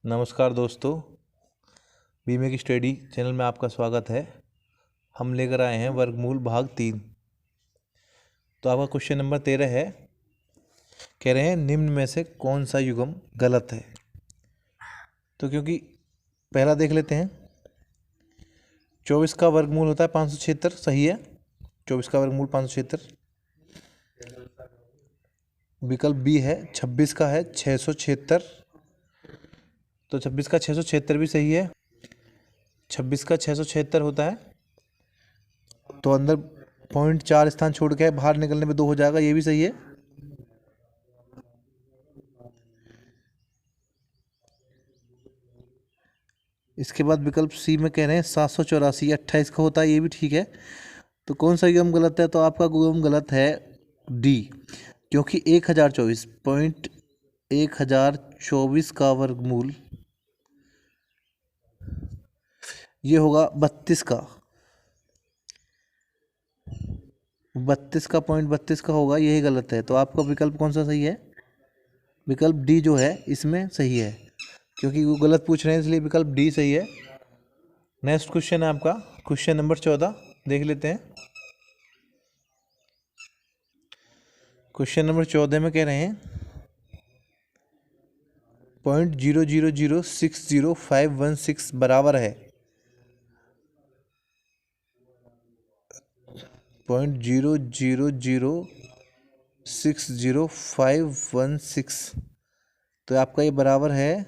नमस्कार दोस्तों, बीमे की स्टडी चैनल में आपका स्वागत है। हम लेकर आए हैं वर्गमूल भाग 3। तो आपका क्वेश्चन नंबर 13 है। कह रहे हैं निम्न में से कौन सा युग्म गलत है। तो क्योंकि पहला देख लेते हैं। 24 का वर्गमूल होता है 576, सही है। 24 का वर्गमूल 576। विकल्प बी है 26 का है 676। तो 26 का 676 भी सही है। 26 का 676 होता है तो अंदर 0.4 स्थान छोड़ के बाहर निकलने में 2 हो जाएगा, ये भी सही है। इसके बाद विकल्प सी में कह रहे हैं 784 28 का होता है, ये भी ठीक है। तो कौन सा युग्म गलत है? तो आपका युग्म गलत है डी, क्योंकि 1024 का वर्गमूल ये होगा 32 का। 32 का होगा, यही गलत है। तो आपका विकल्प कौन सा सही है? विकल्प डी जो है इसमें सही है, क्योंकि वो गलत पूछ रहे हैं इसलिए विकल्प डी सही है। नेक्स्ट क्वेश्चन है आपका क्वेश्चन नंबर 14, देख लेते हैं। क्वेश्चन नंबर 14 में कह रहे हैं 0.00060516 बराबर है 0.00060516। तो आपका ये बराबर है,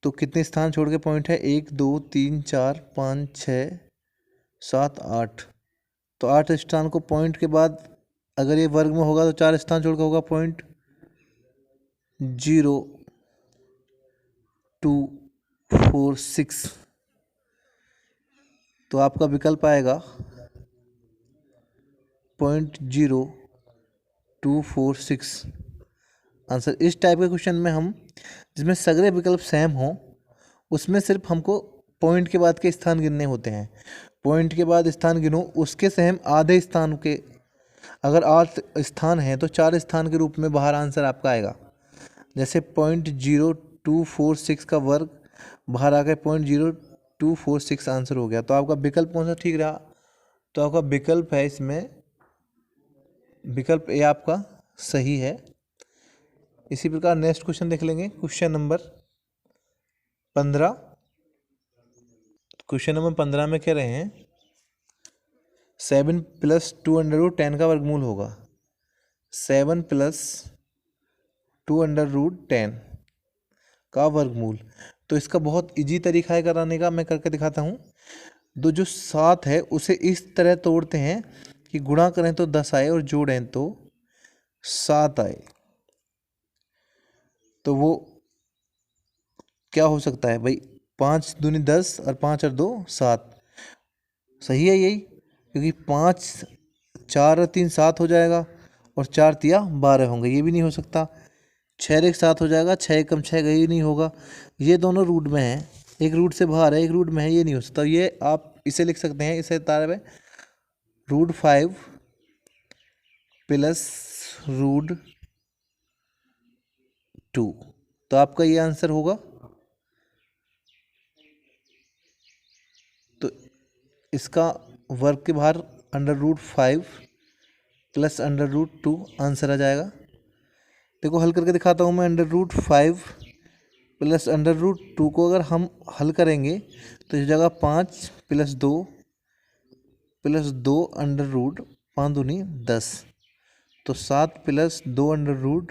तो कितने स्थान छोड़ के पॉइंट है? 1 2 3 4 5 6 7 8। तो 8 स्थान को पॉइंट के बाद अगर ये वर्ग में होगा तो 4 स्थान छोड़ के होगा 0.0246। तो आपका विकल्प आएगा 0.0246 आंसर। इस टाइप के क्वेश्चन में हम जिसमें सगरे विकल्प सेम हो उसमें सिर्फ हमको पॉइंट के बाद के स्थान गिनने होते हैं। पॉइंट के बाद स्थान गिनो, उसके सेम आधे स्थान के, अगर 8 स्थान हैं तो 4 स्थान के रूप में बाहर आंसर आपका आएगा। जैसे 0.0246 का वर्ग बाहर आ गया, 0.0246 आंसर हो गया। तो आपका विकल्प कौन सा ठीक रहा? तो आपका विकल्प है इसमें, विकल्प ए आपका सही है। इसी प्रकार नेक्स्ट क्वेश्चन देख लेंगे। Question number 15। क्वेश्चन नंबर 15 में कह रहे हैं 7 + 2√10 का वर्गमूल होगा 7 + 2√10 का वर्गमूल। तो इसका बहुत इजी तरीका है कराने का, मैं करके दिखाता हूँ। दो जो 7 है उसे इस तरह तोड़ते हैं कि गुणा करें तो 10 आए और जोड़ें तो 7 आए। तो वो क्या हो सकता है भाई? 5 दूनी 10 और 5 और 2 7, सही है यही, क्योंकि 5 4 और 3 7 हो जाएगा और 4 तिया 12 होंगे, ये भी नहीं हो सकता। 6 एक 7 हो जाएगा, 6 कम 6 ये नहीं होगा। ये दोनों रूट में हैं, एक रूट से बाहर है एक रूट में है, ये नहीं हो सकता। ये आप इसे लिख सकते हैं, इसे तारे में √5 + √2। तो आपका ये आंसर होगा। तो इसका वर्ग के बाहर √5 + √2 आंसर आ जाएगा। देखो हल करके दिखाता हूँ मैं। √5 + √2 को अगर हम हल करेंगे तो इस जगह 5 + 2 + 2 √ 5 दूनी 10, तो 7 + 2 √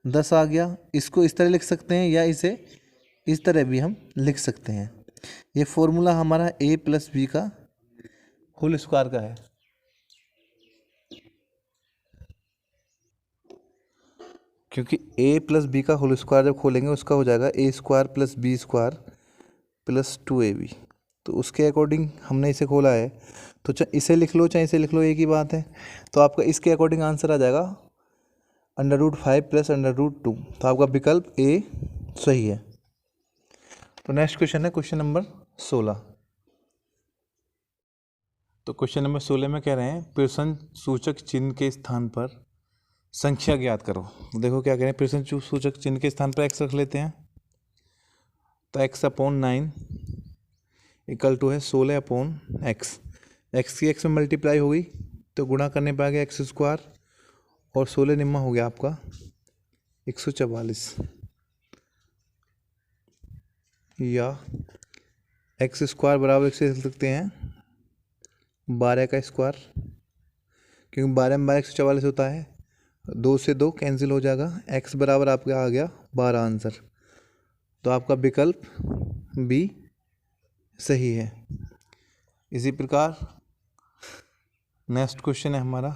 10 आ गया। इसको इस तरह लिख सकते हैं या इसे इस तरह भी हम लिख सकते हैं। ये फॉर्मूला हमारा a + b का होल स्क्वायर का है। क्योंकि a + b का होल स्क्वायर जब खोलेंगे उसका हो जाएगा a² + b² + 2ab। तो उसके अकॉर्डिंग हमने इसे खोला है, तो चाहे इसे लिख लो चाहे इसे लिख लो, एक ही बात है। तो आपका इसके अकॉर्डिंग आंसर आ जाएगा √5 + √2। तो आपका विकल्प ए सही है। तो नेक्स्ट क्वेश्चन है क्वेश्चन नंबर 16। तो क्वेश्चन नंबर 16 में कह रहे हैं प्रश्न सूचक चिन्ह के स्थान पर संख्या ज्ञात करो। तो देखो क्या करें, प्रश्न सूचक चिन्ह के स्थान पर x रख लेते हैं। तो x/9 इक्वल टू है 16/x। x की x में मल्टीप्लाई हो गई तो गुणा करने पे आ गया x², और 16 निम्मा हो गया आपका 144, या x² बराबर इसे लिख सकते हैं 12 का स्क्वायर, क्योंकि 12 में 12 144 होता है। 2 से 2 कैंसिल हो जाएगा, x बराबर आपका आ गया 12 आंसर। तो आपका विकल्प बी सही है। इसी प्रकार नेक्स्ट क्वेश्चन है हमारा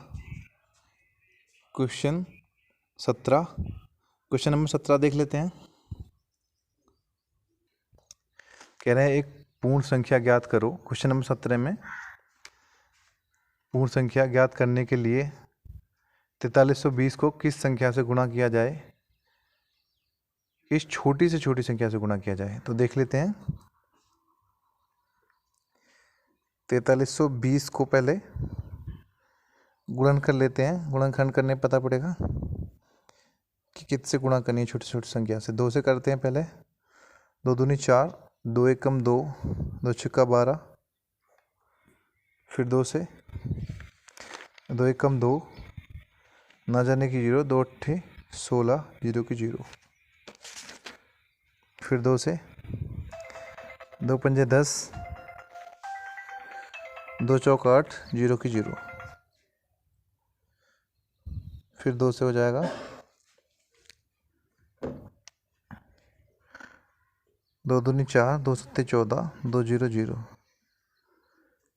क्वेश्चन 17। क्वेश्चन नंबर 17 देख लेते हैं। कह रहे हैं एक पूर्ण संख्या ज्ञात करो। क्वेश्चन नंबर 17 में पूर्ण संख्या ज्ञात करने के लिए 4320 को किस संख्या से गुणा किया जाए, किस छोटी से छोटी संख्या से गुणा किया जाए। तो देख लेते हैं। 4320 को पहले गुणन कर लेते हैं। गुणनखंड करने पता पड़ेगा कि किससे गुणा करनी है, छोटी छोटी संख्या से। 2 से करते हैं पहले। 2 दूनी 4, 2 एकम 2, 2 छक्का 12, फिर 2 से 2 एकम 2, ना जाने की 0, 2 अट्ठे 16, 0 की 0, फिर 2 से 2 पंजे 10, 2 चौक 8, 0 की 0, फिर 2 से हो जाएगा 2 दूनी 4, 2 सत्ते 14, 2 0 0,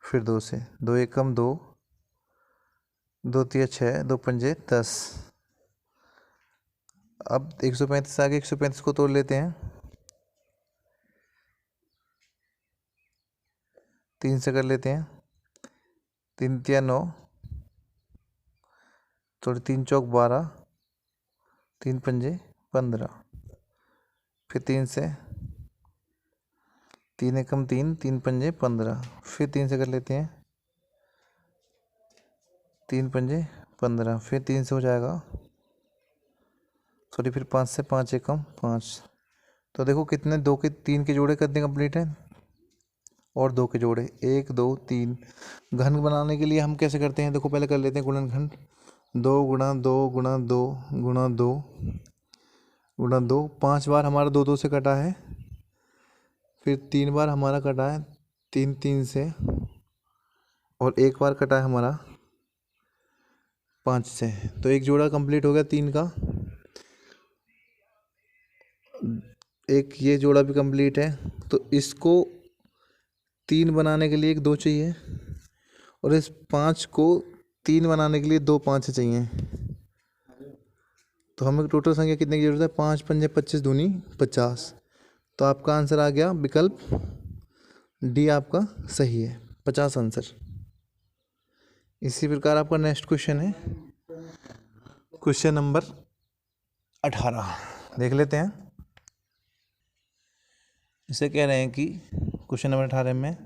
फिर 2 से 2 एकम 2, 2 तिया 6, 2 पंजे 10। अब 135 आगे 135 को तोड़ लेते हैं। 3 से कर लेते हैं। 3 तिया 9, थोड़ी 3 चौक 12, 3 पंजे 15, फिर 3 से 3 एकम 3, 3 पंजे 15, फिर 3 से कर लेते हैं। 3 पंजे 15, फिर 3 से हो जाएगा, सॉरी, फिर 5 से 5 एकम 5। तो देखो कितने 2 के 3 के जोड़े कितने कंप्लीट हैं, और 2 के जोड़े 1 2 3। घन बनाने के लिए हम कैसे करते हैं, देखो पहले कर लेते हैं गुणनखंड। 2 गुणा 2 गुणा 2 गुणा 2 गुणा 2, 5 बार हमारा 2 2 से कटा है, फिर 3 बार हमारा कटा है 3 3 से, और 1 बार कटा है हमारा 5 से। तो एक जोड़ा कंप्लीट हो गया 3 का। एक ये जोड़ा भी कंप्लीट है। तो इसको 3 बनाने के लिए एक 2 चाहिए, और इस 5 को 3 बनाने के लिए 2 5 चाहिए। तो हमें टोटल संख्या कितने की जरूरत है, 5 पंजे 25 दूनी 50। तो आपका आंसर आ गया विकल्प डी आपका सही है, 50 आंसर। इसी प्रकार आपका नेक्स्ट क्वेश्चन है क्वेश्चन नंबर 18, देख लेते हैं। इसे कह रहे हैं कि क्वेश्चन नंबर 18 में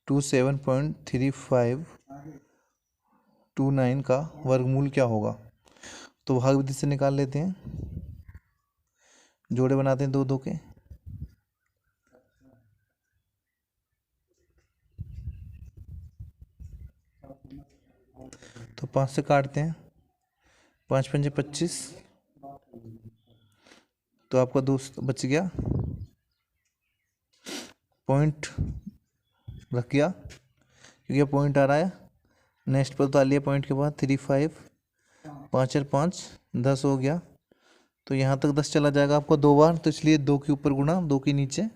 27.3529 का वर्गमूल क्या होगा। तो भाग विधि से निकाल लेते हैं। जोड़े बनाते हैं 2 2 के। तो 5 से काटते हैं, 5 पंजे 25, तो आपका 2 बच गया, पॉइंट रख गया क्योंकि पॉइंट आ रहा है। नेक्स्ट पर उतार लिया पॉइंट के बाद 3 5, 5 और 5 10 हो गया। तो यहाँ तक 10 चला जाएगा आपका 2 बार, तो इसलिए 2 के ऊपर गुणा 2 के नीचे।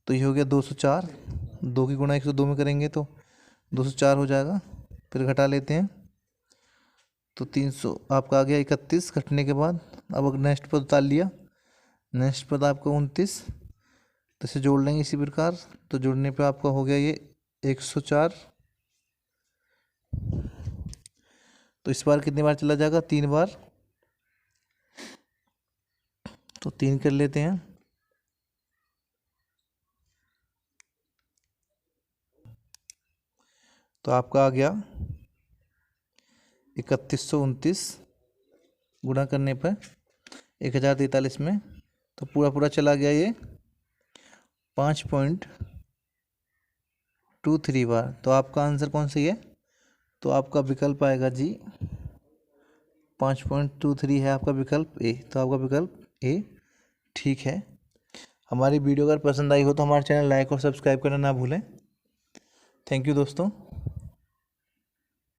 तो ये हो गया 204। 2 की गुणा 102 में करेंगे तो 204 हो जाएगा। फिर घटा लेते हैं, तो 300 आपका आ गया 31। घटने के बाद अब नेक्स्ट पद उतार लिया, नेक्स्ट पद आपका 29, तो इसे जोड़ लेंगे इसी प्रकार। तो जोड़ने पे आपका हो गया ये 104। तो इस बार कितनी बार चला जाएगा, 3 बार। तो 3 कर लेते हैं, तो आपका आ गया 3129 गुणा करने पर 1043 में तो पूरा चला गया ये 5.23 बार। तो आपका आंसर कौन सी है? तो आपका विकल्प आएगा जी 5.23 है आपका विकल्प ए। तो आपका विकल्प ए ठीक है। हमारी वीडियो अगर पसंद आई हो तो हमारे चैनल लाइक और सब्सक्राइब करना ना भूलें। थैंक यू दोस्तों।